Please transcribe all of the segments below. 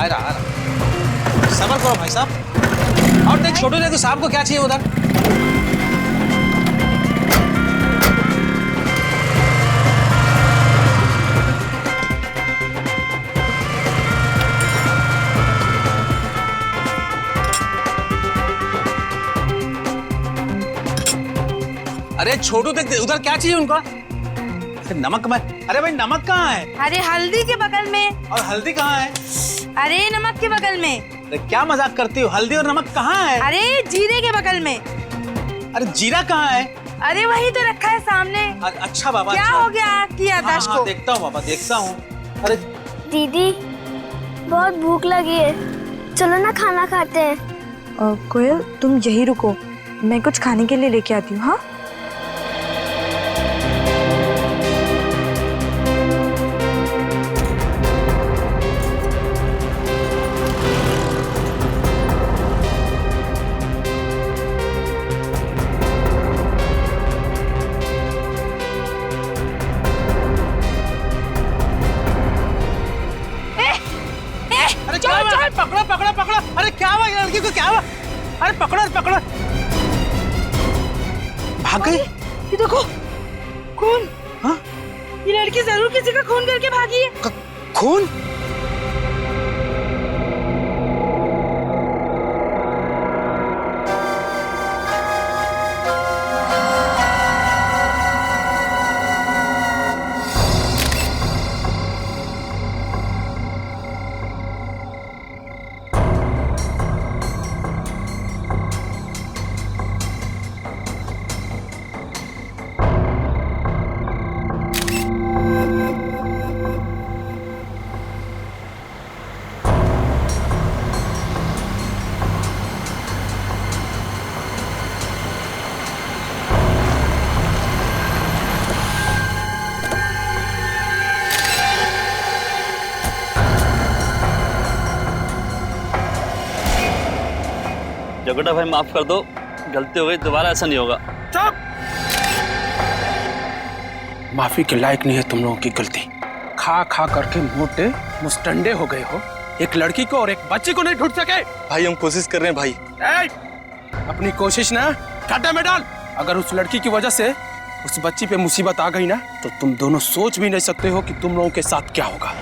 आ रहा। सबर करो भाई साहब। और देख छोटू देखो साहब को क्या चाहिए उधर। अरे छोटू देख उधर क्या चाहिए उनका। नमक में। अरे भाई नमक कहाँ है? अरे हल्दी के बगल में। और हल्दी कहाँ है? अरे नमक के बगल में। अरे क्या मजाक करती हो, हल्दी और नमक कहाँ है? अरे जीरे के बगल में। अरे जीरा कहाँ है? अरे वही तो रखा है सामने। अच्छा बाबा। क्या अच्छा। हो गया आपकी याददाश्त को? देखता हूँ बाबा देखता हूँ। अरे दीदी बहुत भूख लगी है, चलो ना खाना खाते हैं। कोयल तुम यही रुको, मैं कुछ खाने के लिए लेके आती हूँ। हाँ पकड़ो पकड़ो पकड़ो। अरे क्या हुआ लड़की को, क्या हुआ? अरे पकड़ो पकड़ो। भाग गई। ये देखो खून। हाँ? ये लड़की जरूर किसी का खून करके भागी है। खून? जगड़ा भाई माफ कर दो, गलती हो गई, दोबारा ऐसा नहीं होगा। चुप। माफी के लायक नहीं है तुम लोगों की गलती। खा खा करके मोटे मुस्टंडे हो गए हो। एक लड़की को और एक बच्ची को नहीं ढूंढ सके। भाई हम कोशिश कर रहे हैं भाई। अपनी कोशिश ना गड्ढे में डाल। अगर उस लड़की की वजह से उस बच्ची पे मुसीबत आ गई ना, तो तुम दोनों सोच भी नहीं सकते हो कि तुम लोगों के साथ क्या होगा।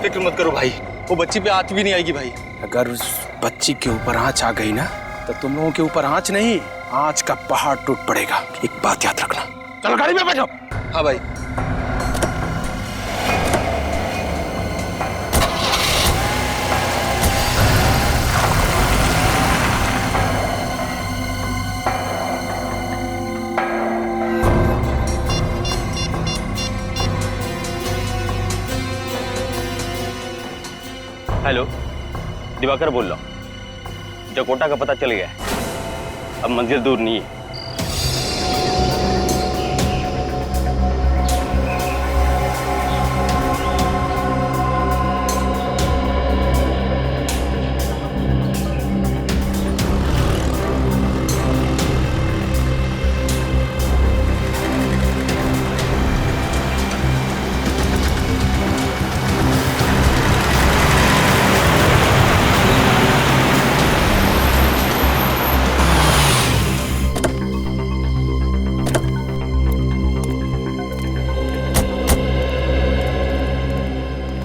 फिक्र मत करो भाई, वो बच्ची पे आंच भी नहीं आएगी भाई। अगर उस बच्ची के ऊपर आंच आ गई ना, तो तुम लोगों के ऊपर आंच नहीं, आंच का पहाड़ टूट पड़ेगा। एक बात याद रखना। चलो गाड़ी में बैठो। हाँ भाई। हेलो, दिवाकर बोल रहा हूँ। जकोटा का पता चल गया है, अब मंजिल दूर नहीं है।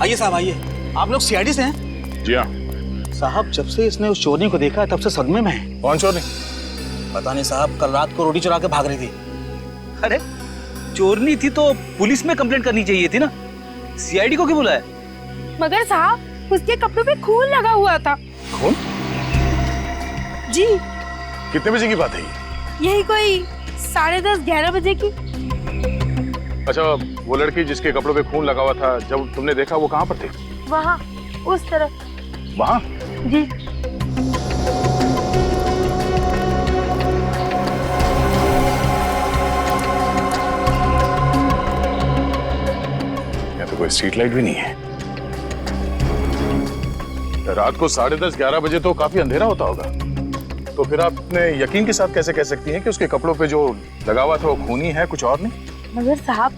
आइए साहब आइए। आप लोग सीआईडी से हैं? जी हाँ। साहब जब से इसने उस चोरनी को देखा तब से सदमे में है। कौन चोरनी? पता नहीं साहब, कल रात को रोटी चुरा के भाग रही थी। अरे चोरनी थी तो पुलिस में कंप्लेंट करनी चाहिए थी ना, सीआईडी को क्यों बुलाया? मगर साहब उसके कपड़ों पे खून लगा हुआ था। खून? जी। कितने बजे की बात है ये? यही कोई 10:30-11 बजे की। अच्छा, वो लड़की जिसके कपड़ों पे खून लगा हुआ था, जब तुमने देखा वो कहाँ पर थी? वहाँ उस तरफ। वहाँ? जी। यहाँ तो कोई स्ट्रीट लाइट भी नहीं है। रात को 10:30-11 बजे तो काफी अंधेरा होता होगा। तो फिर आप अपने यकीन के साथ कैसे कह सकती हैं कि उसके कपड़ों पे जो लगा हुआ था वो खूनी है, कुछ और नहीं? मगर साहब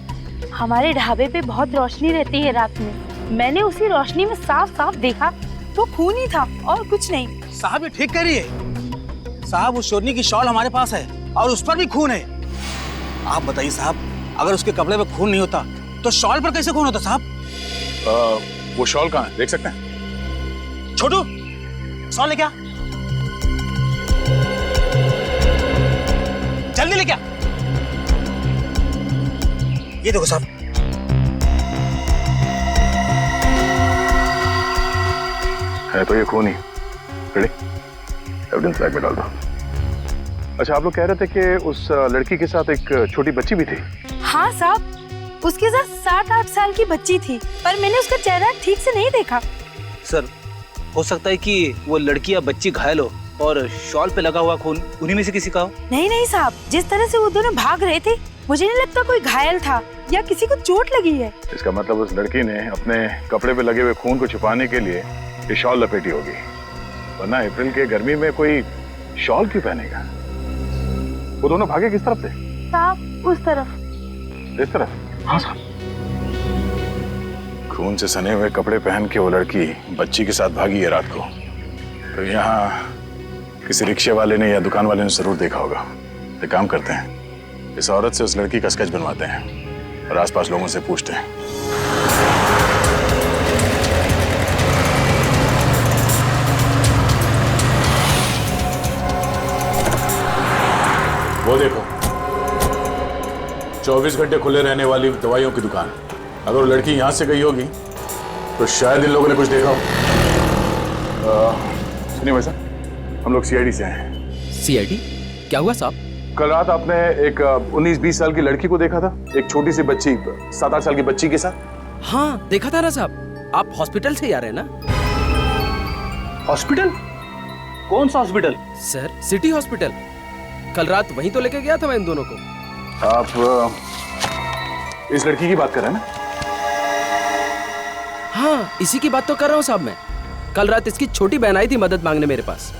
हमारे ढाबे पे बहुत रोशनी रहती है रात में, मैंने उसी रोशनी में साफ साफ देखा तो खून ही था और कुछ नहीं। साहब ये ठीक कह रही है साहब, उस चोरनी की शॉल हमारे पास है और उस पर भी खून है। आप बताइए साहब, अगर उसके कपड़े पे खून नहीं होता तो शॉल पर कैसे खून होता साहब? वो शॉल कहाँ है, देख सकते हैं? छोटू शॉल लेके आ, जल्दी लेके आ। ये देखो साहब, है तो ये खून ही। रेडी, एविडेंस बैग में डाल दो। अच्छा, आप लोग कह रहे थे कि उस लड़की के साथ एक छोटी बच्ची भी थी? हाँ साहब, उसके साथ 7-8 साल की बच्ची थी, पर मैंने उसका चेहरा ठीक से नहीं देखा। सर, हो सकता है कि वो लड़की या बच्ची घायल हो और शॉल पे लगा हुआ खून उन्हीं में से किसी का हो। नहीं नहीं साहब, जिस तरह से वो दोनों भाग रहे थे मुझे नहीं लगता कोई घायल था या किसी को चोट लगी है। इसका मतलब उस लड़की ने अपने कपड़े पे लगे हुए खून को छुपाने के लिए ये शॉल लपेटी होगी, वरना अप्रैल के गर्मी में कोई शॉल क्यों पहनेगा? वो दोनों भागे किस तरफ थे? साहब उस तरफ। इस तरफ? हाँ साहब। खून से सने हुए कपड़े पहन के वो लड़की बच्ची के साथ भागी है रात को, तो यहाँ किसी रिक्शे वाले ने या दुकान वाले ने जरूर देखा होगा। एक काम करते हैं, इस औरत से उस लड़की का स्केच बनवाते हैं और आसपास लोगों से पूछते हैं। वो देखो, 24 घंटे खुले रहने वाली दवाइयों की दुकान। अगर वो लड़की यहाँ से गई होगी तो शायद इन लोगों ने कुछ देखा हो। सुनिए भाई साहब, हम लोग सीआईडी से हैं। सीआईडी? क्या हुआ साहब? कल रात आपने एक 19-20 साल की लड़की को देखा था, एक छोटी सी बच्ची 7-8 साल की बच्ची के साथ। हाँ देखा था ना साहब। आप हॉस्पिटल से ही आ रहे हैं ना? हॉस्पिटल? कौन सा हॉस्पिटल? Sir, city hospital. कल रात वहीं तो लेके गया था मैं इन दोनों को। आप इस लड़की की बात कर रहे हैं ना? हाँ, इसी की बात तो कर रहा हूँ साहब मैं। कल रात इसकी छोटी बहन आई थी मदद मांगने मेरे पास।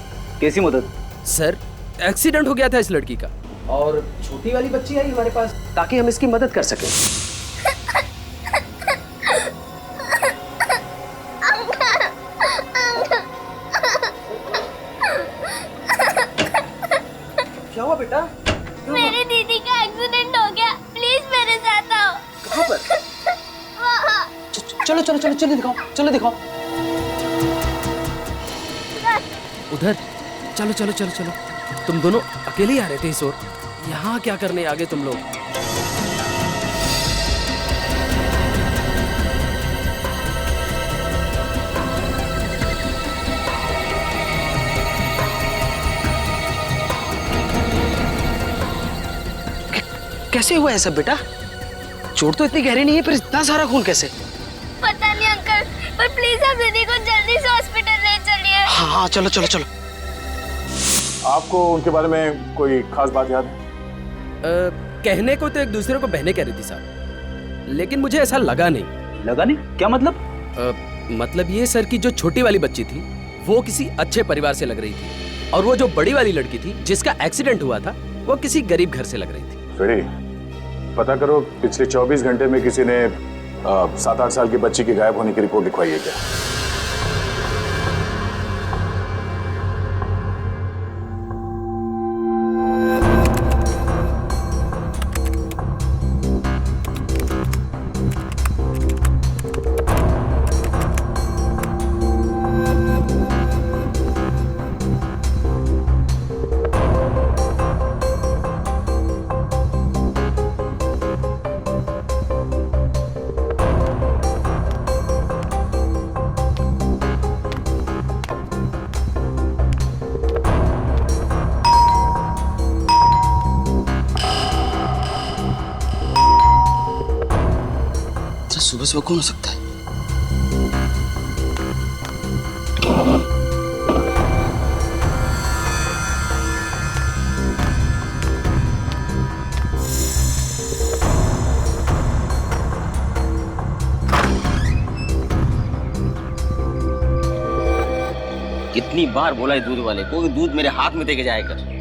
कैसी मदद? सर, एक्सीडेंट हो गया था इस लड़की का और छोटी वाली बच्ची आई हमारे पास ताकि हम इसकी मदद कर सकें। क्या हुआ बेटा? मेरी दीदी का एक्सीडेंट हो गया, प्लीज मेरे साथ आओ। कहाँ पर? वहाँ। चलो चलो चलो चलो दिखाओ, चलो दिखाओ। उधर? चलो चलो चलो चलो। तुम दोनों अकेले ही आ रहे थे इस ओर? यहाँ क्या करने आगे तुम लोग? कैसे हुआ है सब बेटा? चोट तो इतनी गहरी नहीं है, पर इतना सारा खून कैसे? पता नहीं अंकल, पर प्लीज आप दीदी को जल्दी से हॉस्पिटल ले चलिए। हाँ हाँ, चलो चलो चलो। आपको उनके बारे में कोई खास बात याद है? कहने को तो एक दूसरे को बहने कह रही थी साहब, लेकिन मुझे ऐसा लगा नहीं। लगा नहीं? क्या मतलब? मतलब ये सर कि जो छोटी वाली बच्ची थी वो किसी अच्छे परिवार से लग रही थी और वो जो बड़ी वाली लड़की थी जिसका एक्सीडेंट हुआ था वो किसी गरीब घर से लग रही थी। फ्रेडी, पता करो पिछले 24 घंटे में किसी ने 7-8 साल की बच्ची के गायब होने की रिपोर्ट लिखवाई है क्या? सुबह सुबह कौन हो सकता है? कितनी बार बोला है दूध वाले को कि दूध मेरे हाथ में देके जाया कर।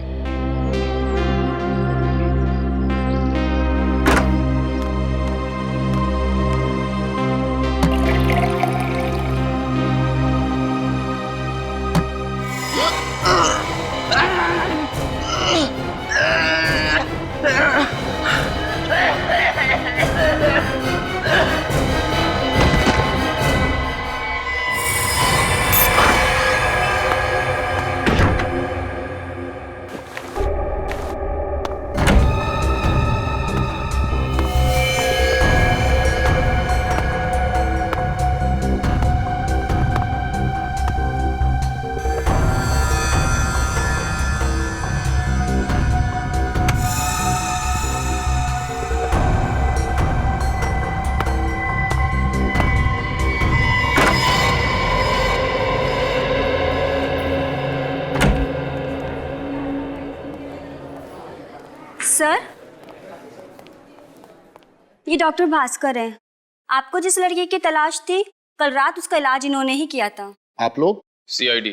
ये डॉक्टर भास्कर हैं। आपको जिस लड़की की तलाश थी, कल रात उसका इलाज इन्होंने ही किया था। आप लोग? सीआईडी।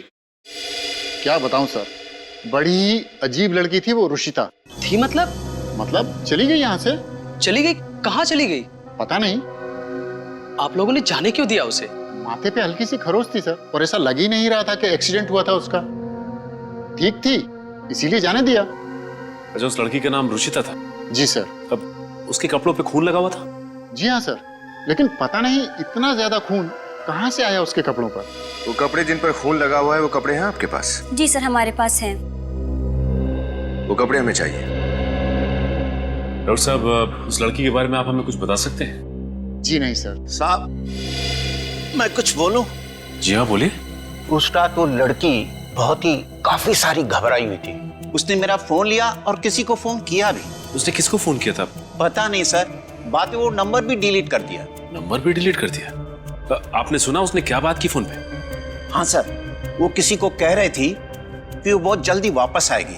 क्या बताऊं सर, बड़ी ही अजीब लड़की थी वो रुशिता। थी मतलब चली गई यहाँ से। चली गई? कहाँ चली गई? पता नहीं। आप लोगों ने जाने क्यों दिया उसे? माथे पे हल्की सी खरोच थी सर, और ऐसा लग ही नहीं रहा था कि एक्सीडेंट हुआ था उसका। ठीक थी, इसीलिए जाने दिया। अच्छा, उस लड़की का नाम रुचिता था? जी सर। अब उसके कपड़ों पे खून लगा हुआ था? जी हाँ सर, लेकिन पता नहीं इतना ज्यादा खून कहाँ से आया उसके कपड़ों पर। वो कपड़े जिन पर खून लगा हुआ है, वो कपड़े हैं आपके पास? जी सर, हमारे पास हैं। वो कपड़े हमें चाहिए। डॉक्टर साहब, उस लड़की के बारे में आप हमें कुछ बता सकते हैं? जी नहीं सर। साहब, मैं कुछ बोलूं? जी हाँ, बोलिए। उस रात वो लड़की काफी सारी घबराई हुई थी। उसने मेरा फोन लिया और किसी को फोन किया भी। उसने किसको फोन किया था? पता नहीं सर, बाद में वो नंबर भी डिलीट कर दिया। नंबर भी डिलीट कर दिया? आपने सुना उसने क्या बात की फोन पे? हाँ सर, वो किसी को कह रही थी कि वो बहुत जल्दी वापस आएगी।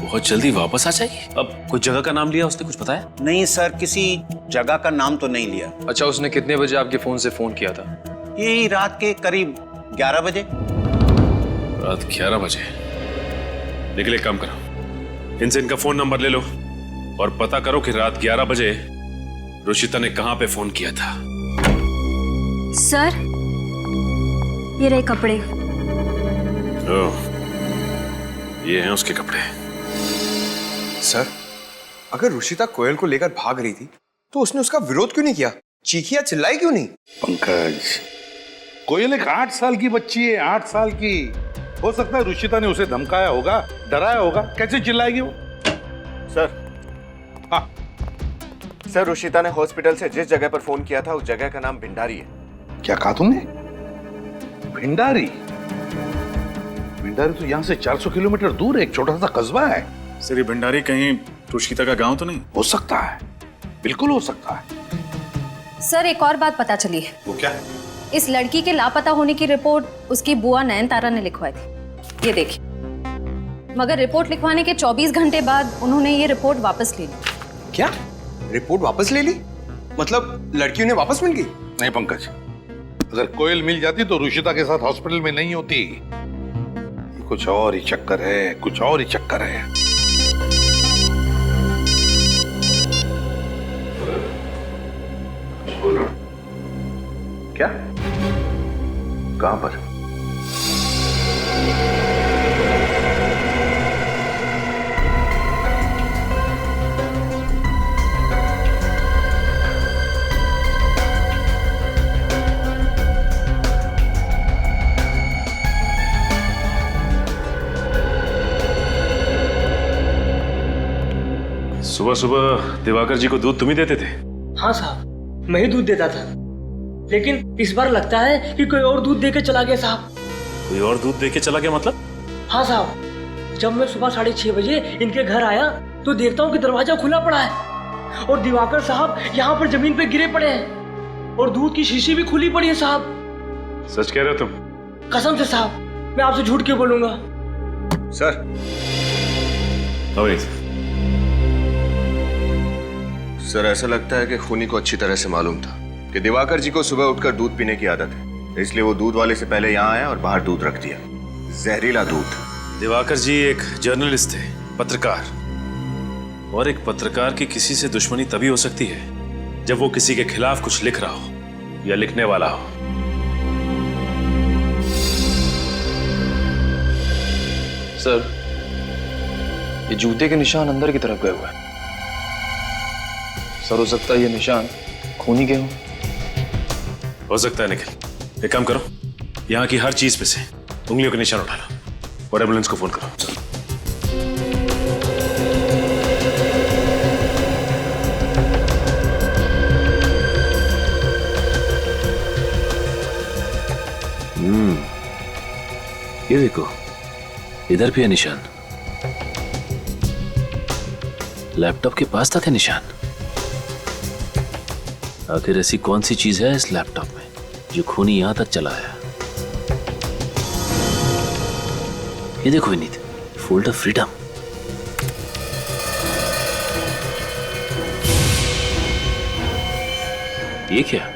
बहुत जल्दी वापस आ जाएगी? अब कोई जगह का नाम लिया उसने, कुछ बताया? नहीं सर, किसी जगह का नाम तो नहीं लिया। अच्छा, उसने कितने बजे आपके फोन से फोन किया था? यही रात के करीब 11 बजे। रात 11 बजे? लेकिन एक काम करो, इनसे इनका फोन नंबर ले लो और पता करो कि रात 11 बजे रुचिता ने कहां पे फोन किया था। सर, ये रहे कपड़े। ओह, ये हैं उसके कपड़े। सर, अगर रुचिता कोयल को लेकर भाग रही थी तो उसने उसका विरोध क्यों नहीं किया? चीखिया चिल्लाई क्यों नहीं? पंकज, कोयल एक 8 साल की बच्ची है, 8 साल की। हो सकता है रुचिता ने उसे धमकाया होगा, डराया होगा, कैसे चिल्लाएगी वो? सर, हाँ सर, रुचिता ने हॉस्पिटल से जिस जगह पर फोन किया था उस जगह का नाम भिंडारी है। क्या कहा तुमने? भिंडारी? भिंडारी तो यहाँ से 400 किलोमीटर दूर एक छोटा सा कस्बा है। सर, ये भिंडारी कहीं रुचिता का गांव तो नहीं? हो सकता है, बिल्कुल हो सकता है। सर, एक और बात पता चली है। वो क्या? इस लड़की के लापता होने की रिपोर्ट उसकी बुआ नयनतारा ने लिखवाई थी। ये देखिए। मगर रिपोर्ट लिखवाने के 24 घंटे बाद उन्होंने ये रिपोर्ट वापस ले ली। क्या? रिपोर्ट वापस ले ली? मतलब लड़की उन्हें वापस मिल गई? नहीं पंकज, अगर कोयल मिल जाती तो रुचिता के साथ हॉस्पिटल में नहीं होती। कुछ और ही चक्कर है, कुछ और ही चक्कर है। क्या? कहां पर? सुबह सुबह दिवाकर जी को दूध तुम ही देते थे? हाँ साहब, मैं ही दूध देता था, लेकिन इस बार लगता है कि कोई और दूध देके चला गया साहब। कोई और दूध देके चला गया मतलब? हाँ साहब, जब मैं सुबह 6:30 बजे इनके घर आया तो देखता हूँ कि दरवाजा खुला पड़ा है और दिवाकर साहब यहाँ पर जमीन पे गिरे पड़े हैं और दूध की शीशी भी खुली पड़ी है साहब। सच कह रहे हो तुम? कसम से साहब, मैं आपसे झूठ क्यों बोलूंगा। सर, अवनीत, सर ऐसा लगता है कि खूनी को अच्छी तरह से मालूम था कि दिवाकर जी को सुबह उठकर दूध पीने की आदत है, इसलिए वो दूध वाले से पहले यहाँ आया और बाहर दूध रख दिया। जहरीला दूध। दिवाकर जी एक जर्नलिस्ट थे, पत्रकार, और एक पत्रकार की किसी से दुश्मनी तभी हो सकती है जब वो किसी के खिलाफ कुछ लिख रहा हो या लिखने वाला हो। सर, ये जूते के निशान अंदर की तरफ गए हुए हैं। सर, हो सकता है ये निशान खूनी के हो सकता है निखिल। एक काम करो, यहाँ की हर चीज पे से उंगलियों के निशान उठा लो और एम्बुलेंस को फोन करो। ये देखो, इधर भी है निशान। लैपटॉप के पास था निशान। आखिर ऐसी कौन सी चीज है इस लैपटॉप में जो खूनी यहां तक चला आया? ये देखो विनीत, फोल्डर फ्रीडम। ये क्या?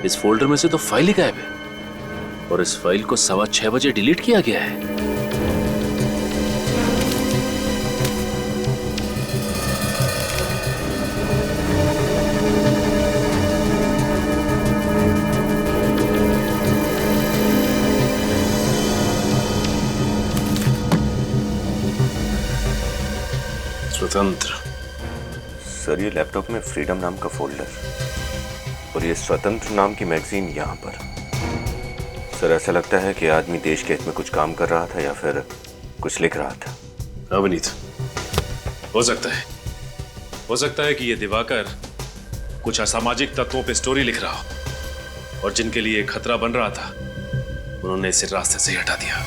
इस फोल्डर में से तो फाइल ही गायब है और इस फाइल को 6:15 बजे डिलीट किया गया है। स्वतंत्र। सर ये लैपटॉप में फ्रीडम नाम का फोल्डर और ये स्वतंत्र नाम की मैगजीन यहाँ पर। सर ऐसा लगता है कि आदमी देश के हित में कुछ काम कर रहा था या फिर कुछ लिख रहा था। अवनीत, हो सकता है कि ये दिवाकर कुछ असामाजिक तत्वों पे स्टोरी लिख रहा हो और जिनके लिए खतरा बन रहा था उन्होंने इसे रास्ते से ही हटा दिया।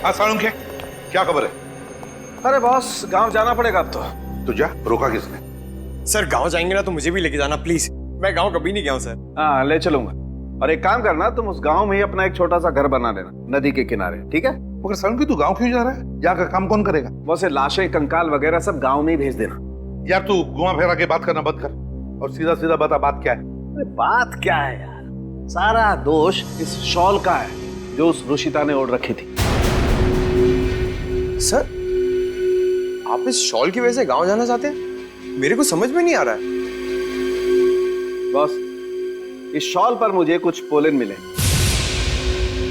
हाँ सालुंखे, क्या खबर है? अरे बॉस, गांव जाना पड़ेगा अब तो। तो जा, रोका किसने? सर गांव जाएंगे ना तो मुझे भी लेके जाना प्लीज। मैं गांव कभी नहीं गया हूँ सर। हाँ ले चलूंगा। और एक काम करना, तुम उस गांव में ही अपना एक छोटा सा घर बना लेना नदी के किनारे, ठीक है? मगर सालुंखे तू गांव क्यों जा रहा है? यहाँ का काम कौन करेगा? वैसे लाशें कंकाल वगैरह सब गाँव में ही भेज देना। यार तू घुमा फेरा के बात करना बंद कर और सीधा सीधा बता बात क्या है। अरे बात क्या है यार, सारा दोष इस शॉल का है जो उस रुशिता ने ओढ़ रखी थी। सर आप इस शॉल की वजह से गांव जाना चाहते हैं? मेरे को समझ में नहीं आ रहा है। बॉस, इस शॉल पर मुझे कुछ पोलन मिले।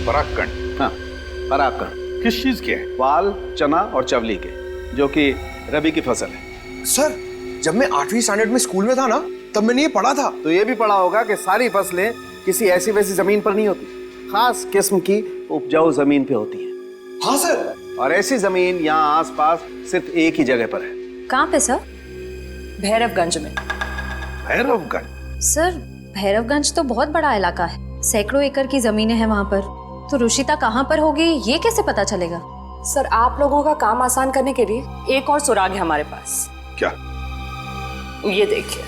परागकण? हाँ परागकण। किस चीज के? वाल, चना और चवली के, जो कि रबी की फसल है। सर जब मैं 8वीं स्टैंडर्ड में स्कूल में था ना, तब मैंने ये पढ़ा था। तो ये भी पढ़ा होगा कि सारी फसलें किसी ऐसी वैसी जमीन पर नहीं होती, खास किस्म की उपजाऊ जमीन पे होती है। हाँ सर। और ऐसी जमीन यहाँ आसपास सिर्फ एक ही जगह पर है। कहाँ पे सर? भैरवगंज में। भैरवगंज? सर भैरवगंज तो बहुत बड़ा इलाका है, सैकड़ों एकड़ की जमीनें हैं वहाँ पर। तो रुशिता कहाँ पर होगी ये कैसे पता चलेगा? सर आप लोगों का काम आसान करने के लिए एक और सुराग है हमारे पास। क्या? ये देखिए।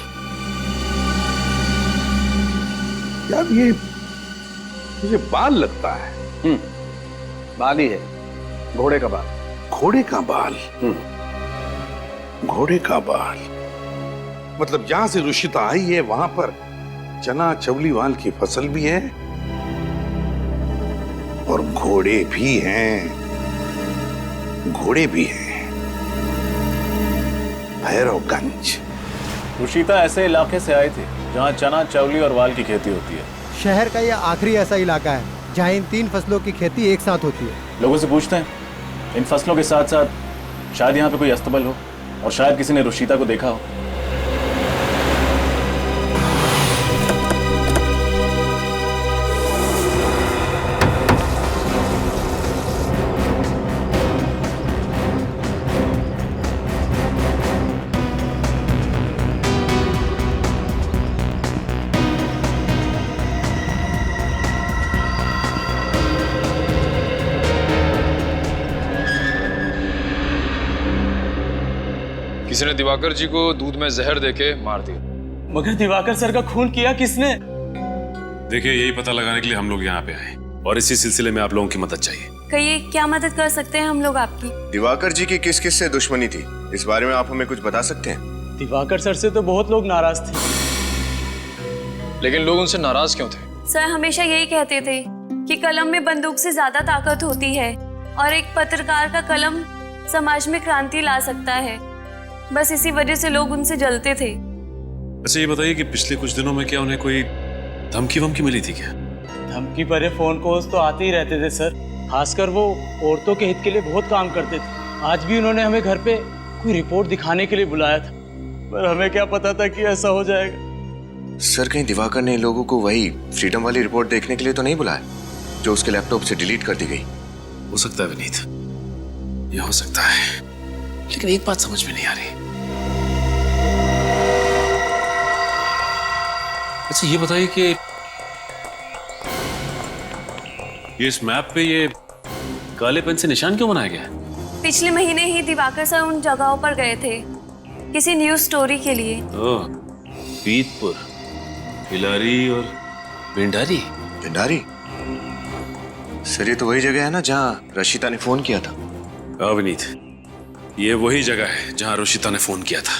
यार ये मुझे बाल लगता है। बाल ही है, घोड़े का बाल। घोड़े का बाल? घोड़े का बाल मतलब जहां से रुशिता आई है वहां पर चना चवली वाल की फसल भी है और घोड़े भी हैं। घोड़े भी हैं। भैरवगंज। रुशिता ऐसे इलाके से आई थी जहां चना चवली और वाल की खेती होती है। शहर का यह आखिरी ऐसा इलाका है जहां इन 3 फसलों की खेती एक साथ होती है। लोगों से पूछते हैं, इन फसलों के साथ साथ शायद यहाँ पे कोई अस्तबल हो और शायद किसी ने रुशिता को देखा हो। किसी ने दिवाकर जी को दूध में जहर देके मार दिया। मगर दिवाकर सर का खून किया किसने? देखिए, यही पता लगाने के लिए हम लोग यहाँ पे आए और इसी सिलसिले में आप लोगों की मदद चाहिए। कहिए, क्या मदद कर सकते हैं हम लोग आपकी? दिवाकर जी की किस किस से दुश्मनी थी, इस बारे में आप हमें कुछ बता सकते हैं? दिवाकर सर से तो बहुत लोग नाराज थे। लेकिन लोग उनसे नाराज क्यों थे? सर हमेशा यही कहते थे कि कलम में बंदूक से ज्यादा ताकत होती है और एक पत्रकार का कलम समाज में क्रांति ला सकता है। बस इसी वजह से लोग उनसे जलते थे। अच्छा ये बताइए कि पिछले कुछ दिनों में क्या उन्हें कोई धमकी वमकी मिली थी क्या? धमकी भरे फोन कॉल्स तो आते ही रहते थे सर। खासकर वो औरतों के हित के लिए बहुत काम करते थे। आज भी उन्होंने हमें घर पे कोई रिपोर्ट दिखाने के लिए बुलाया था, पर हमें क्या पता था कि ऐसा हो जाएगा। सर कहीं दिवाकर ने लोगों को वही फ्रीडम वाली रिपोर्ट देखने के लिए तो नहीं बुलाया जो उसके लैपटॉप से डिलीट कर दी गई? हो सकता है विनीत, ये हो सकता है, लेकिन एक बात समझ में नहीं आ रही। अच्छा ये बताइए कि ये इस मैप पे ये काले पेन से निशान क्यों बनाया गया है? पिछले महीने ही दिवाकर सर उन जगहों पर गए थे किसी न्यूज स्टोरी के लिए। ओह, पीतपुर, हिलारी और भिंडारी। भिंडारी? सर ये तो वही जगह है ना जहाँ रशिता ने फोन किया था। विनीत, ये वही जगह है जहाँ रुशिता ने फोन किया था।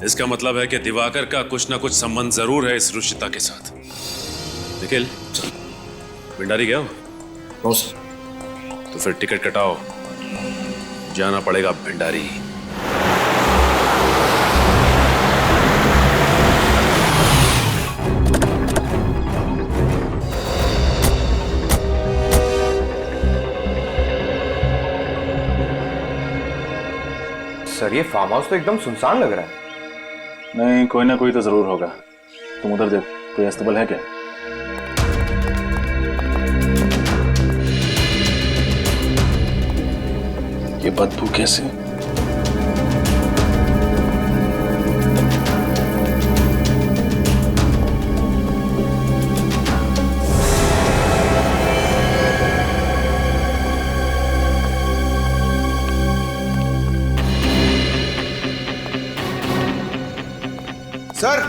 इसका मतलब है कि दिवाकर का कुछ ना कुछ संबंध जरूर है इस रुशिता के साथ। निखिल, भिंडारी गया हो? तो फिर टिकट कटाओ, जाना पड़ेगा भिंडारी। सर ये फार्म हाउस तो एकदम सुनसान लग रहा है। नहीं, कोई ना कोई तो जरूर होगा। तुम उधर देख, कोई अस्तबल है क्या? ये बदबू कैसे? सर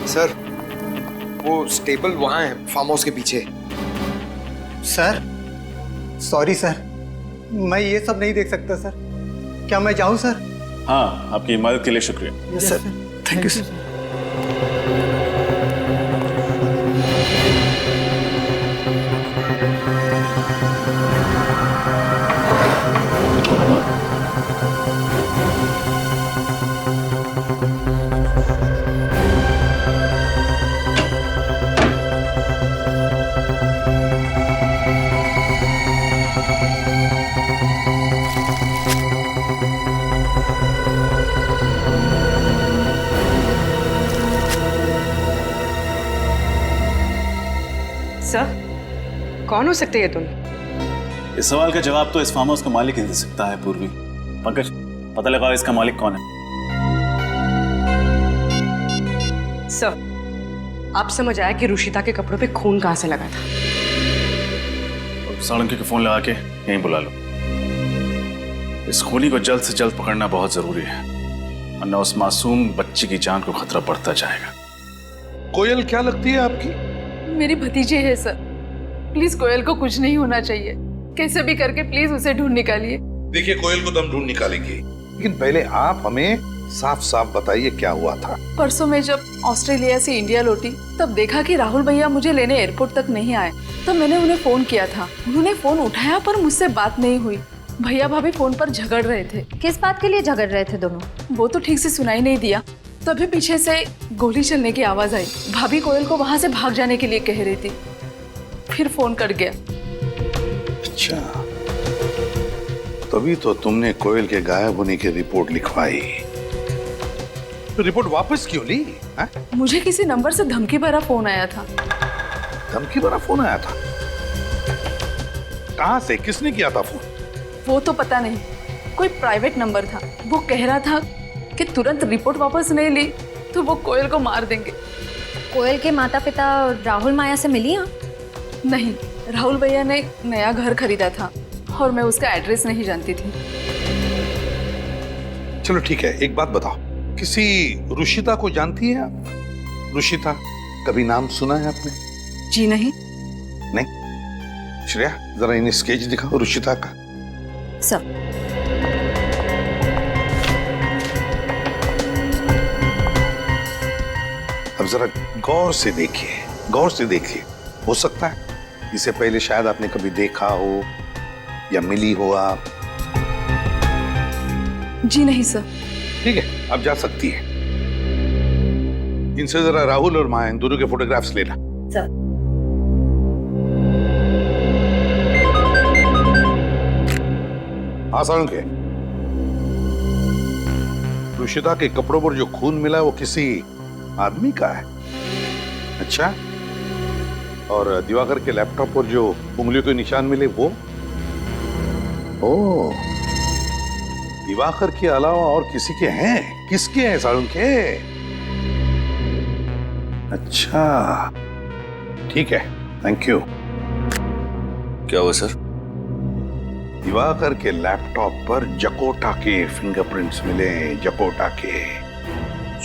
सर वो स्टेबल वहां है, फार्म हाउस के पीछे। सर सॉरी सर, मैं ये सब नहीं देख सकता सर। क्या मैं जाऊं सर? हाँ, आपकी मदद के लिए शुक्रिया। Yes sir, thank you sir. Sir, कौन हो सकते हैं तुम? इस सवाल का जवाब तो इस फार्म हाउस का मालिक ही दे सकता है। पूर्वी, पंकज, पता लगाओ इसका मालिक कौन है। सर, आप समझ आया कि रुशिता के कपड़ों पे खून कहां से लगा था? साळुंके को फोन लगा के यहीं बुला लो। इस खूनी को जल्द से जल्द पकड़ना बहुत जरूरी है, वरना उस मासूम बच्ची की जान को खतरा बढ़ता जाएगा। कोयल क्या लगती है आपकी? मेरी भतीजी है सर। प्लीज कोयल को कुछ नहीं होना चाहिए। कैसे भी करके प्लीज उसे ढूंढ निकालिए। देखिए, कोयल को तो हम ढूंढ निकालेंगे, लेकिन पहले आप हमें साफ साफ बताइए क्या हुआ था। परसों मैं जब ऑस्ट्रेलिया से इंडिया लौटी तब देखा कि राहुल भैया मुझे लेने एयरपोर्ट तक नहीं आए। तब मैंने उन्हें फोन किया था। उन्होंने फोन उठाया पर मुझसे बात नहीं हुई। भैया भाभी फोन पर झगड़ रहे थे। किस बात के लिए झगड़ रहे थे दोनों? वो तो ठीक से सुनाई नहीं दिया। तभी पीछे से गोली चलने की आवाज आई। भाभी कोयल को वहां से भाग जाने के लिए कह रही थी। फिर फोन कट गया। अच्छा, तभी तो तुमने कोयल के गायब होने की रिपोर्ट लिखवाई। तो रिपोर्ट वापस क्यों ली? मुझे किसी नंबर से धमकी भरा फोन आया था। धमकी भरा फोन आया था? कहां से, किसने किया था फोन? वो तो पता नहीं, कोई प्राइवेट नंबर था। वो कह रहा था कि तुरंत रिपोर्ट वापस नहीं ली तो वो कोयल को मार देंगे। कोयल के माता पिता राहुल माया से मिली? हाँ, नहीं, राहुल भैया ने एक नया घर खरीदा था और मैं उसका एड्रेस नहीं जानती थी। चलो ठीक है, एक बात बताओ, किसी रुशिता को जानती है आप? रुशिता, कभी नाम सुना है आपने? जी नहीं। नहीं? श्रेया, जरा इन्हें स्केच दिखाओ रुशिता का। सब अब जरा गौर से देखिए, गौर से देखिए। हो सकता है इसे पहले शायद आपने कभी देखा हो या मिली हो आप। जी नहीं सर। ठीक है, अब जा सकती है। इनसे जरा राहुल और माया, इन दोनों के फोटोग्राफ्स लेना। सर। हाँ साळुंखे, रुशिता के कपड़ों पर जो खून मिला है वो किसी आदमी का है। अच्छा, और दिवाकर के लैपटॉप पर जो उंगलियों के निशान मिले वो? ओह, दिवाकर के अलावा और किसी के हैं? किसके हैं साळुंखे? अच्छा, ठीक है, थैंक यू। क्या हुआ सर? दिवाकर के लैपटॉप पर जकोटा के फिंगरप्रिंट्स मिले। जकोटा के।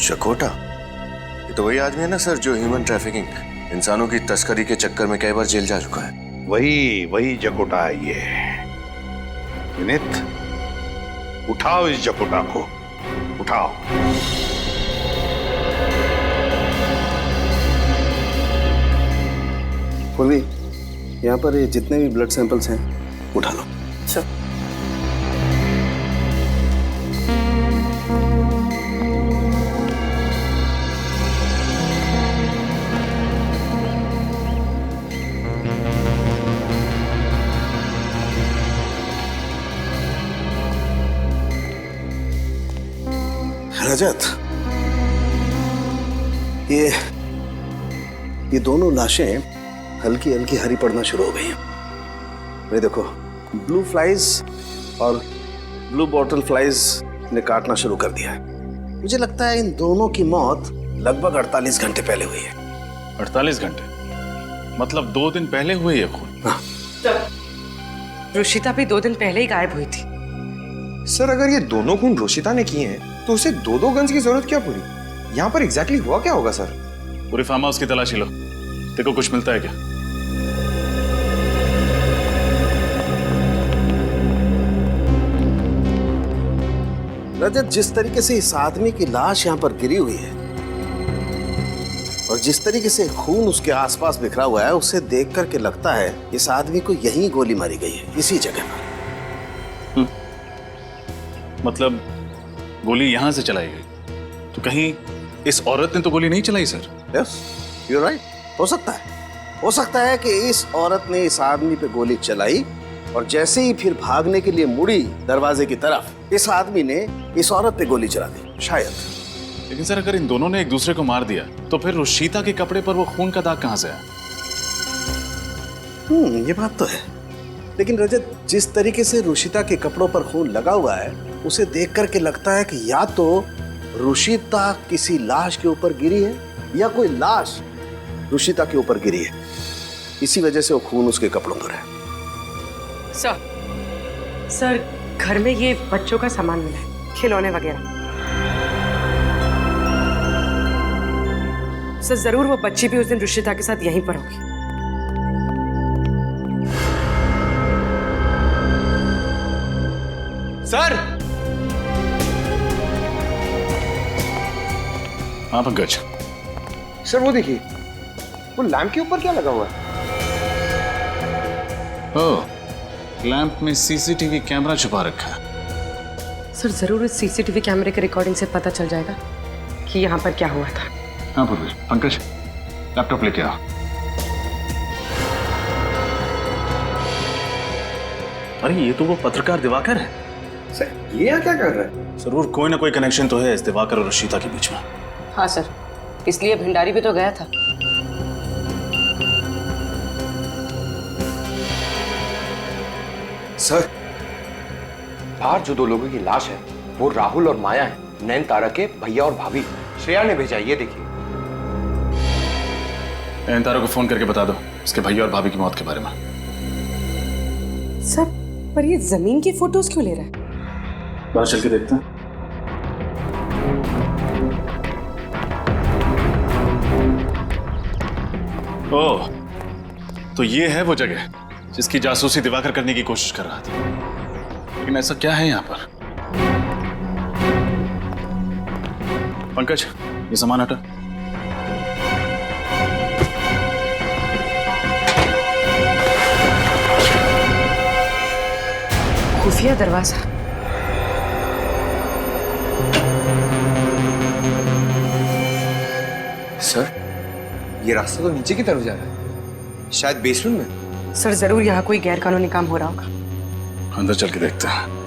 जकोटा? ये तो वही आदमी है ना सर जो ह्यूमन ट्रैफिकिंग, इंसानों की तस्करी के चक्कर में कई बार जेल जा चुका है। वही जकोटा है ये। विनीत, उठाओ इस जकोटा को, उठाओ। पूर्वी, यहाँ पर ये जितने भी ब्लड सैंपल्स हैं उठा लो। अच्छा। रजत, ये दोनों लाशें हल्की हल्की हरी पड़ना शुरू हो गई हैं। ये देखो, ब्लू फ्लाइज और ब्लू बॉटल फ्लाइज ने काटना शुरू कर दिया है। मुझे लगता है इन दोनों की मौत लगभग 48 घंटे पहले हुई है। 48 घंटे? मतलब 2 दिन पहले हुए ये खून? हाँ। रुशिता भी 2 दिन पहले ही गायब हुई थी। सर, अगर ये दोनों खून रुशिता ने किए हैं तो उसे 2-2 गन्स की जरूरत क्या पड़ी? यहाँ पर एग्जैक्टली हुआ क्या होगा सर? पूरे फार्म हाउस की तलाशी लो, देखो कुछ मिलता है क्या। रजत, जिस तरीके से इस आदमी की लाश यहाँ पर गिरी हुई है और जिस तरीके से खून उसके आसपास बिखरा हुआ है, उसे देख करके लगता है इस आदमी को यहीं गोली मारी गई है, इसी जगह पर। मतलब गोली यहां से चलाई गई, तो कहीं इस औरत ने तो गोली नहीं चलाई sir? Yes, you are right. हो सकता है कि इस औरत ने इस आदमी पे गोली चलाई और जैसे ही फिर भागने के लिए मुड़ी दरवाजे की तरफ, इस आदमी ने इस औरत पे गोली चला दी, शायद। लेकिन सर, अगर इन दोनों ने एक दूसरे को मार दिया तो फिर रुशिता के कपड़े पर वो खून का दाग कहां से आया? ये बात तो है, लेकिन रजत, जिस तरीके से रुशिता के कपड़ों पर खून लगा हुआ है, उसे देख करके लगता है कि या तो रुशिता किसी लाश के ऊपर गिरी है या कोई लाश रुशिता के ऊपर गिरी है। इसी वजह से वो खून उसके कपड़ों पर है। सर, घर में ये बच्चों का सामान मिला है, खिलौने वगैरह। सर, जरूर वो बच्ची भी उस दिन रुशिता के साथ यहीं पर होगी। सर! हाँ पंकज। सर, वो देखिए, वो लैंप के ऊपर क्या लगा हुआ है? ओह, लैंप में सीसीटीवी कैमरा छुपा रखा है। सर, जरूर इस सीसीटीवी कैमरे के रिकॉर्डिंग से पता चल जाएगा कि यहाँ पर क्या हुआ था। हाँ पूर्वी, पंकज लैपटॉप लेके आओ। अरे ये तो वो पत्रकार दिवाकर है। सर, ये यहाँ क्या कर रहा है? जरूर कोई ना कोई कनेक्शन तो है इस दिवाकर और रुशिता के बीच में। हाँ सर, इसलिए भंडारी भी तो गया था। सर, बाहर जो 2 लोगों की लाश है वो राहुल और माया है, नैन तारा के भैया और भाभी। श्रेया ने भेजा, ये देखिए। नैन तारा को फोन करके बता दो उसके भैया और भाभी की मौत के बारे में। सर, पर ये जमीन की फोटोज क्यों ले रहा है? बाहर चल के देखते हैं। ओह, तो ये है वो जगह जिसकी जासूसी दिवाकर करने की कोशिश कर रहा था। लेकिन ऐसा क्या है यहाँ पर? पंकज, ये सामान हटा। खुफिया दरवाजा। सर, ये रास्ता तो नीचे की तरफ जा रहा है, शायद बेसमेंट में। सर, जरूर यहाँ कोई गैर कानूनी काम हो रहा होगा। अंदर चल के देखते हैं।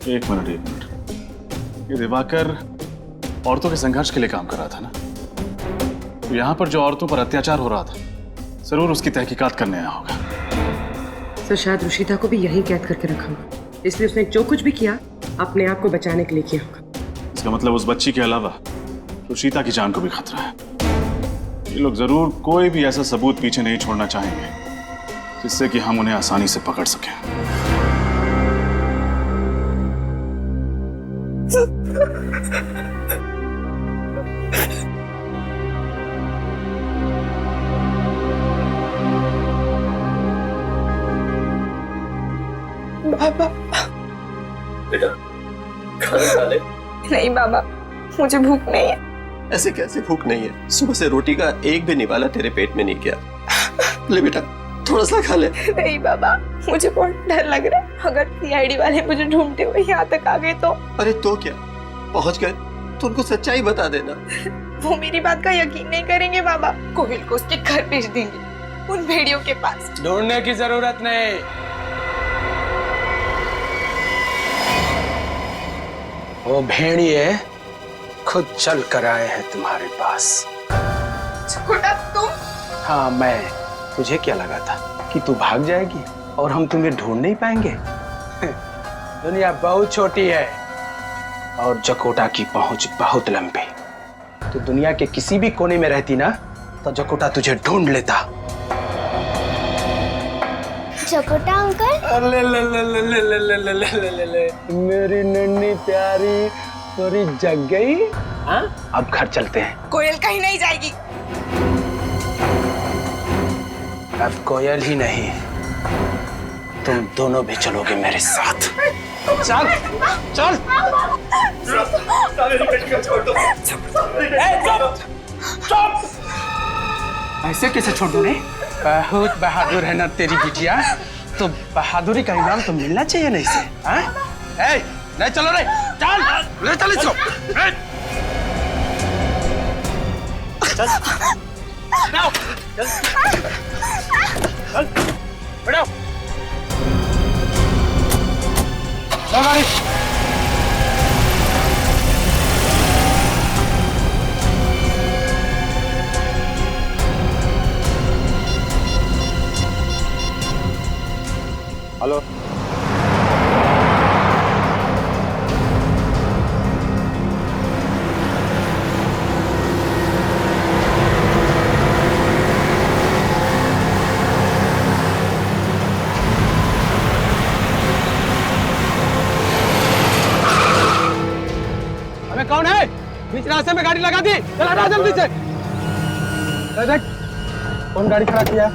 एक मिनट। ये दिवाकर औरतों के संघर्ष के लिए काम कर रहा था ना? तो यहाँ पर जो औरतों पर अत्याचार हो रहा था, जरूर उसकी तहकीकात करने आया होगा। सर, शायद रुशिता को भी यहीं कैद करके रखा होगा, इसलिए उसने जो कुछ भी किया अपने आप को बचाने के लिए किया होगा। इसका मतलब उस बच्ची के अलावा रुशिता की जान को भी खतरा है। ये लोग जरूर कोई भी ऐसा सबूत पीछे नहीं छोड़ना चाहेंगे जिससे कि हम उन्हें आसानी से पकड़ सकें। बाबा, बेटा खाना खा ले। नहीं बाबा, मुझे भूख नहीं है। ऐसे कैसे भूख नहीं है? सुबह से रोटी का एक भी निवाला तेरे पेट में नहीं गया। ले बेटा, थोड़ा सा खा ले। नहीं बाबा, मुझे बहुत डर लग रहा है। अगर सीआईडी वाले मुझे ढूंढते हुए यहाँ तक आ गए तो? अरे तो क्या, पहुँच गए तो उनको सच्चाई बता देना। वो मेरी बात का यकीन नहीं करेंगे बाबा। कोविल को उसके घर भेज देंगे, उन भेड़ियों के पास। ढूंढने की जरूरत नहीं। वो भेड़िए खुद चल कर आए हैं तुम्हारे पास। छोटा तुम? हाँ मैं। तुझे क्या लगा था कि तू भाग जाएगी और हम तुम्हें ढूंढ नहीं पाएंगे? दुनिया बहुत छोटी है और जकोटा की पहुंच बहुत लंबी। तो दुनिया के किसी भी कोने में रहती ना, तो जकोटा तुझे ढूंढ लेता। जकोटा अंकल? ले ले ले ले ले ले ले ले ले ले ले। मेरी नन्ही प्यारी पूरी जग गई। हाँ, अब घर चलते हैं। कोयल कहीं नहीं जाएगी। अब कोयल ही नहीं, तुम दोनों भी चलोगे मेरे साथ। चल चल। ऐसे कैसे छोड़ दूं? बहुत बहादुर है ना तेरी बिटिया, तो बहादुरी का इनाम तो मिलना चाहिए ना इसे। हाँ? नहीं चलो रे, चल ले चल इसको। चल बैठो, बैठो। गाड़ी। हेलो, कौन है? बीच रास्ते में गाड़ी लगा दी, चला रहा जल्दी से। देख कौन गाड़ी खड़ा किया?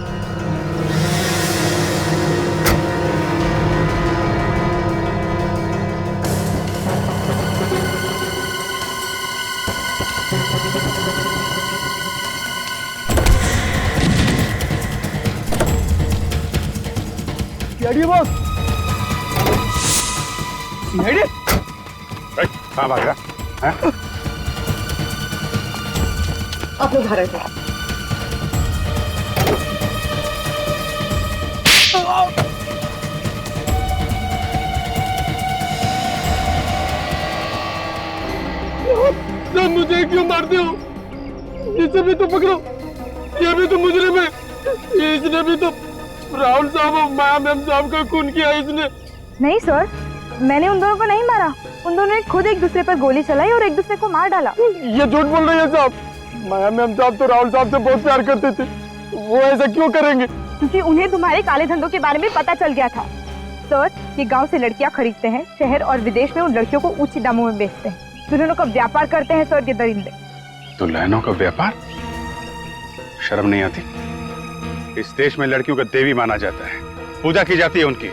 जी बॉस। सीआईडी? कहाँ भाग रहा है? आप लोग घर आ तुम मुझे क्यों मारते हो? इसे भी तो पकड़ो, ये भी तो मुजरिम है। इसने भी तो राहुल साहब और माया मैम साहब का खून किया इसने। नहीं सर, मैंने उन दोनों को नहीं मारा। उन दोनों ने खुद एक दूसरे पर गोली चलाई और एक दूसरे को मार डाला। ये झूठ बोल रही है साहब। माया मैम साहब तो राहुल साहब से बहुत प्यार करते थे, वो ऐसा क्यों करेंगे? क्योंकि उन्हें तुम्हारे काले धंधों के बारे में पता चल गया था। सर, ये गांव से लड़कियां खरीदते हैं, शहर और विदेश में उन लड़कियों को उच्च दामों में बेचते हैं। दुल्हनों का व्यापार करते हैं सर ये दरिंदे। दुल्हनों का व्यापार? शर्म नहीं आती? इस देश में लड़कियों का देवी माना जाता है, पूजा की जाती है उनकी,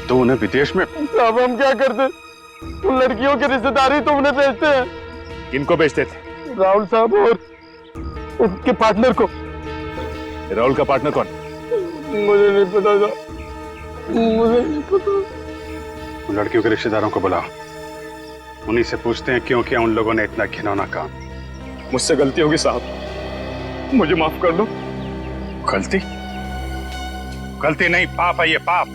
तो उन्हें विदेश में? अब हम क्या करते? उन लड़कियों की रिश्तेदारी तो उन्हें बेचते हैं। किनको बेचते थे? राहुल साहब और उनके पार्टनर को। राहुल का पार्टनर कौन? मुझे नहीं पता था, मुझे नहीं पता। उन लड़कियों के रिश्तेदारों को बुलाओ, उन्हीं से पूछते हैं क्यों किया उन लोगों ने इतना घिनौना काम। मुझसे गलती होगी साहब, मुझे माफ कर दो। गलती? गलती नहीं, पाप है ये, पाप।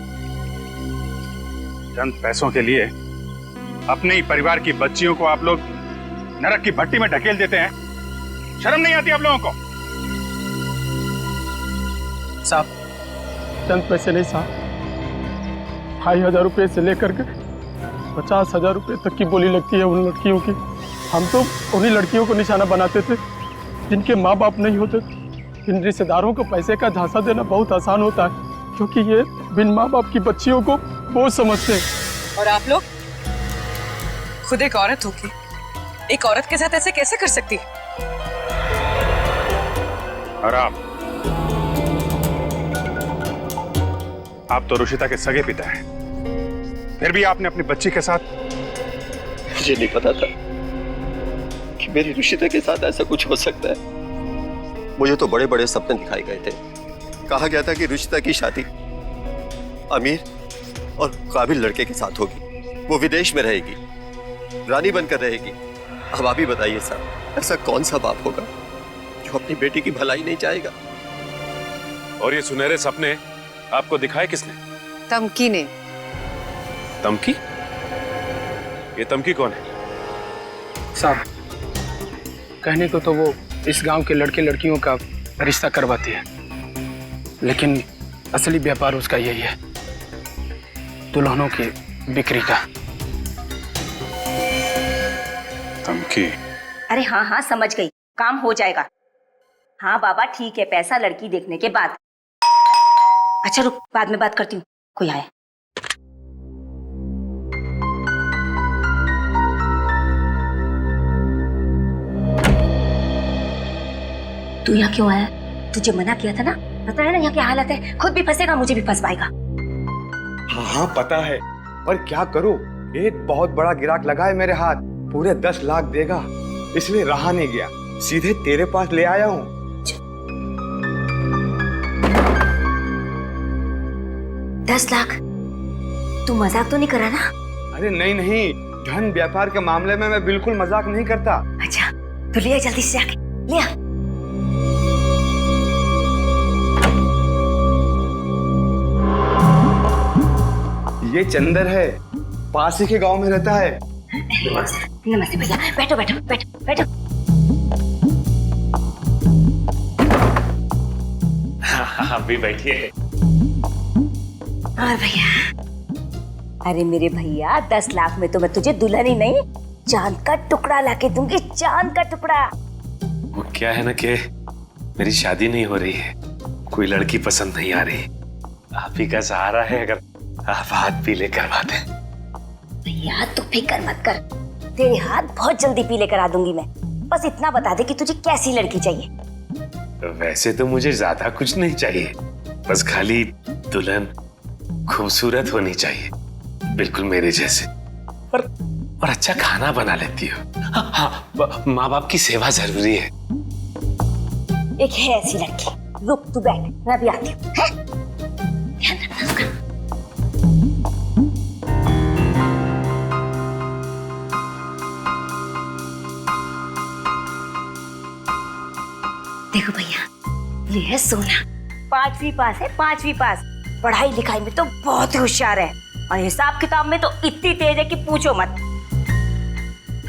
चंद पैसों के लिए अपने ही परिवार की बच्चियों को आप लोग नरक की भट्टी में ढकेल देते हैं। शर्म नहीं आती आप लोगों को? साहब, चंद पैसे नहीं साहब, 2,500 रुपए से लेकर के 50,000 रुपए तक की बोली लगती है उन लड़कियों की। हम तो उन्हीं लड़कियों को निशाना बनाते थे जिनके माँ बाप नहीं होते। इन रिश्तेदारों को पैसे का झांसा देना बहुत आसान होता है, क्योंकि ये बिन माँ बाप की बच्चियों को बोझ समझते हैं। और आप लोग खुद एक औरत होगी, एक औरत के साथ ऐसे कैसे कर सकती? और आप तो रुशिता के सगे पिता हैं, फिर भी आपने अपनी बच्ची के साथ? मुझे नहीं पता था कि मेरी रुशिता के साथ ऐसा कुछ हो सकता है। मुझे तो बड़े बड़े सपने दिखाए गए थे। कहा गया था कि रुशिता की शादी अमीर और काबिल लड़के के साथ होगी, वो विदेश में रहेगी, रानी बनकर रहेगी। अब आप ही बताइए साहब, ऐसा कौन सा बाप होगा जो अपनी बेटी की भलाई नहीं चाहेगा? और ये सुनहरे सपने आपको दिखाए किसने? तमकी ने। तमकी? ये तमकी कौन है? साहब, कहने को तो वो इस गांव के लड़के लड़कियों का रिश्ता करवाती है, लेकिन असली व्यापार उसका यही है, दुल्हनों की बिक्री का। तमकी? अरे हाँ हाँ, समझ गई, काम हो जाएगा। हाँ बाबा ठीक है, पैसा लड़की देखने के बाद। अच्छा रुक, बाद में बात करती हूँ, कोई आया। तू यहाँ क्यों आया? तुझे मना किया था ना, पता है ना यहाँ क्या हालत है, खुद भी फंसेगा मुझे भी फंसवाएगा। हाँ हाँ पता है, पर क्या करूं, एक बहुत बड़ा गिराक लगा है मेरे हाथ, पूरे 10 लाख देगा, इसलिए रहा नहीं गया, सीधे तेरे पास ले आया हूँ। 10 लाख? तू मजाक तो नहीं कर रहा ना? अरे नहीं नहीं, धन व्यापार के मामले में मैं बिल्कुल मजाक नहीं करता। अच्छा तो ले आ जल्दी से जाके, ले आ। ये चंदर है, पास ही के गांव में रहता है। नमस्ते भैया, बैठो बैठो बैठो बैठो। हाँ भी बैठिए। और भैया, अरे मेरे भैया 10 लाख में तो मैं तुझे दुल्हन ही नहीं, चांद का टुकड़ा लाके दूंगी, चांद का टुकड़ा। वो क्या है ना कि मेरी शादी नहीं हो रही है, कोई लड़की पसंद नहीं आ रही, आप ही का सहारा है, अगर आप हाथ पीले करवा दें। भैया तू फिक्र मत कर, तेरे हाथ बहुत जल्दी पीले करा दूंगी मैं, बस इतना बता दे कि तुझे कैसी लड़की चाहिए। वैसे तो मुझे ज्यादा कुछ नहीं चाहिए, बस खाली दुल्हन खूबसूरत होनी चाहिए, बिल्कुल मेरे जैसे, और अच्छा खाना बना लेती हो। हाँ, माँ बाप की सेवा जरूरी है। एक है ऐसी लड़की, रुक तू बैठ, मैं भी आती हूँ। ध्यान रखना उसका। देखो भैया, ये है सोना, 5वीं पास है, 5वीं पास। पढ़ाई लिखाई में तो बहुत ही होशियार है और हिसाब किताब में तो इतनी तेज है कि पूछो मत।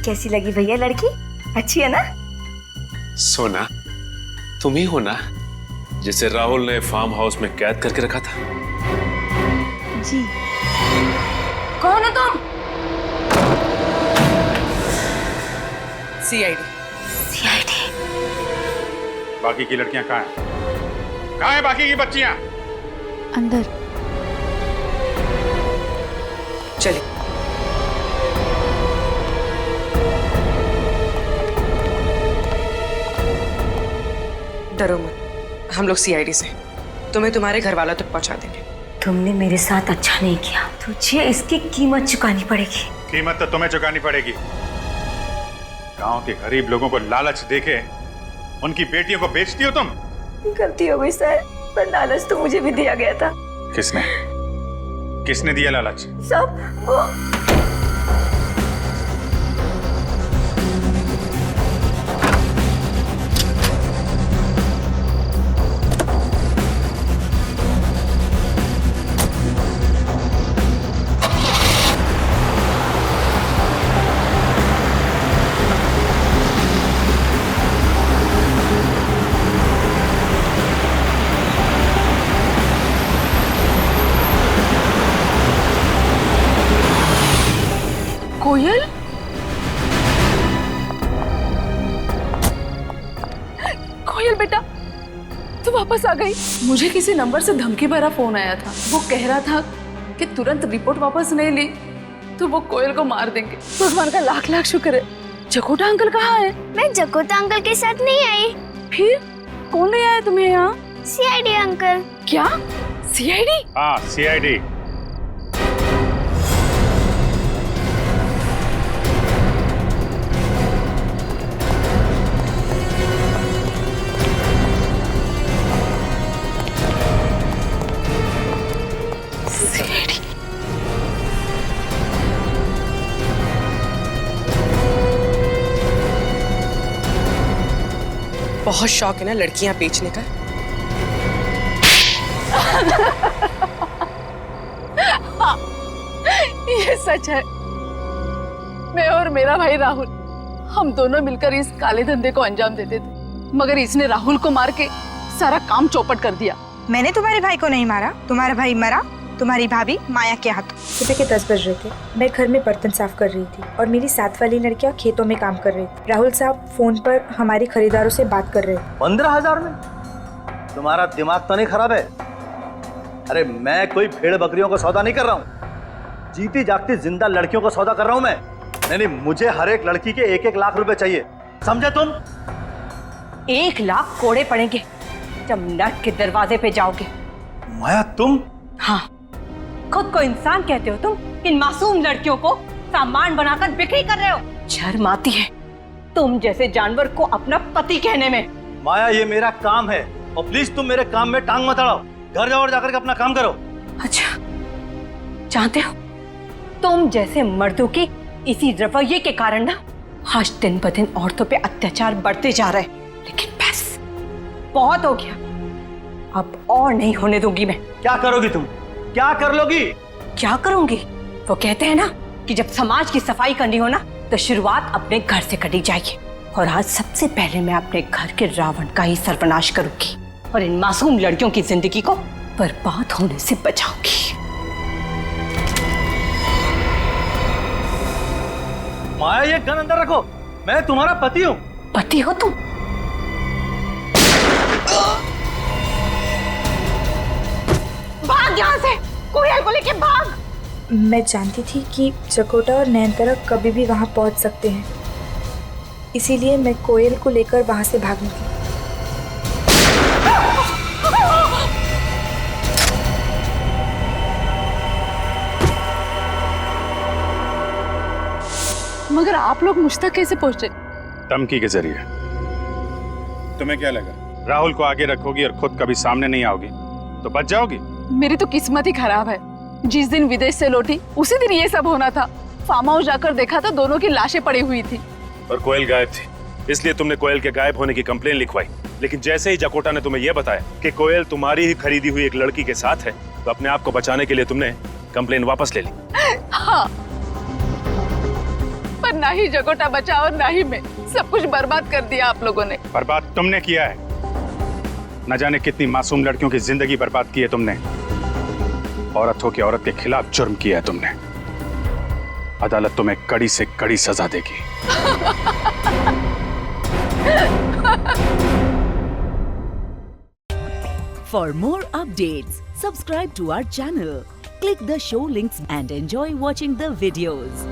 कैसी लगी भैया लड़की? अच्छी है ना? सोना, तुम ही हो ना जिसे राहुल ने फार्म हाउस में कैद करके रखा था? जी। कौन हो तुम? सीआईडी। सीआईडी। बाकी की लड़कियां कहाँ हैं? कहाँ हैं बाकी की बच्चियां? अंदर। चलिए। डरो मत, हम लोग सीआईडी से तुम्हें तुम्हारे घर वालों तक पहुंचा देंगे। तुमने मेरे साथ अच्छा नहीं किया, तुझे इसकी कीमत चुकानी पड़ेगी। कीमत तो तुम्हें चुकानी पड़ेगी। गांव के गरीब लोगों को लालच देके उनकी बेटियों को बेचती हो तुम। गलती हो गई सर, पर लालच तो मुझे भी दिया गया था। किसने? किसने दिया लालच? सब वो। कोयल? कोयल बेटा, तू वापस आ गई। मुझे किसी नंबर से धमकी भरा फोन आया था। वो कह रहा था कि तुरंत रिपोर्ट वापस नहीं ली तो वो कोयल को मार देंगे। भगवान का लाख लाख शुक्र है। जकोटा अंकल कहाँ है? मैं जकोटा अंकल के साथ नहीं आई। फिर कौन ले आया तुम्हें यहाँ? CID uncle. क्या? सीआईडी? हाँ, सीआईडी। बहुत शौक है ना लड़कियां बेचने का? हाँ, ये सच है। मैं और मेरा भाई राहुल, हम दोनों मिलकर इस काले धंधे को अंजाम देते थे, मगर इसने राहुल को मार के सारा काम चौपट कर दिया। मैंने तुम्हारे भाई को नहीं मारा, तुम्हारा भाई मरा तुम्हारी भाभी माया के हाथों। सुबह के 10 बज रहे थे। मैं घर में बर्तन साफ कर रही थी और मेरी साथ वाली लड़कियां खेतों में काम कर रही थी। राहुल साहब फोन पर हमारी खरीदारों से बात कर रहे थे। 15,000 में? तुम्हारा दिमाग तो नहीं खराब है? अरे मैं कोई भेड़ बकरियों का सौदा नहीं कर रहा हूँ, जीती जागती जिंदा लड़कियों का सौदा कर रहा हूँ मैं। नहीं, मुझे हर एक लड़की के 1-1 लाख रुपए चाहिए, समझे तुम? 1 लाख कोड़े पड़ेंगे जब नर्क के दरवाजे पे जाओगे। माया तुम? हाँ, खुद को इंसान कहते हो तुम, इन मासूम लड़कियों को सामान बनाकर बिक्री कर रहे हो। शर्म आती है तुम जैसे जानवर को अपना पति कहने में। माया ये मेरा काम है और प्लीज तुम मेरे काम में टांग मत अड़ाओ। घर जाओ और जाकर के अपना काम करो। अच्छा, जानते हो तुम जैसे मर्दों के इसी रवैये के कारण ना आज दिन ब दिन औरतों पे अत्याचार बढ़ते जा रहे हैं। लेकिन बस बहुत हो गया, अब और नहीं होने दूंगी मैं। क्या करोगी तुम? क्या कर लोगी? क्या करूंगी? वो कहते हैं ना कि जब समाज की सफाई करनी हो ना तो शुरुआत अपने घर से करनी चाहिए। और आज सबसे पहले मैं अपने घर के रावण का ही सर्वनाश करूंगी और इन मासूम लड़कियों की जिंदगी को बर्बाद होने से बचाऊंगी। माया ये गन अंदर रखो, मैं तुम्हारा पति हूँ। पति हो तुम? भाग यहाँ से, कोयल को लेके भाग। मैं जानती थी कि जकोटा और नयनतारा कभी भी वहां पहुंच सकते हैं, इसीलिए मैं कोयल को लेकर वहां से भाग निकली। मगर आप लोग मुझ तक कैसे पहुंचे? धमकी के जरिए। तुम्हें क्या लगा राहुल को आगे रखोगी और खुद कभी सामने नहीं आओगी तो बच जाओगी? मेरी तो किस्मत ही खराब है। जिस दिन विदेश से लौटी उसी दिन ये सब होना था। फार्म हाउस जाकर देखा तो दोनों की लाशें पड़ी हुई थी। और कोयल गायब थी, इसलिए तुमने कोयल के गायब होने की कंप्लेन लिखवाई। लेकिन जैसे ही जकोटा ने तुम्हें यह बताया कि कोयल तुम्हारी ही खरीदी हुई एक लड़की के साथ है, तो अपने आप को बचाने के लिए तुमने कंप्लेन वापस ले ली। हाँ, पर ना ही जकोटा बचा और ना ही मैं, सब कुछ बर्बाद कर दिया आप लोगों ने। बर्बाद तुमने किया है। न जाने कितनी मासूम लड़कियों की जिंदगी बर्बाद की है तुमने। औरत हो कि औरत के खिलाफ जुर्म किया है तुमने। अदालत तुम्हें कड़ी से कड़ी सजा देगी। For more updates, subscribe to our channel, click the show links and enjoy watching the videos.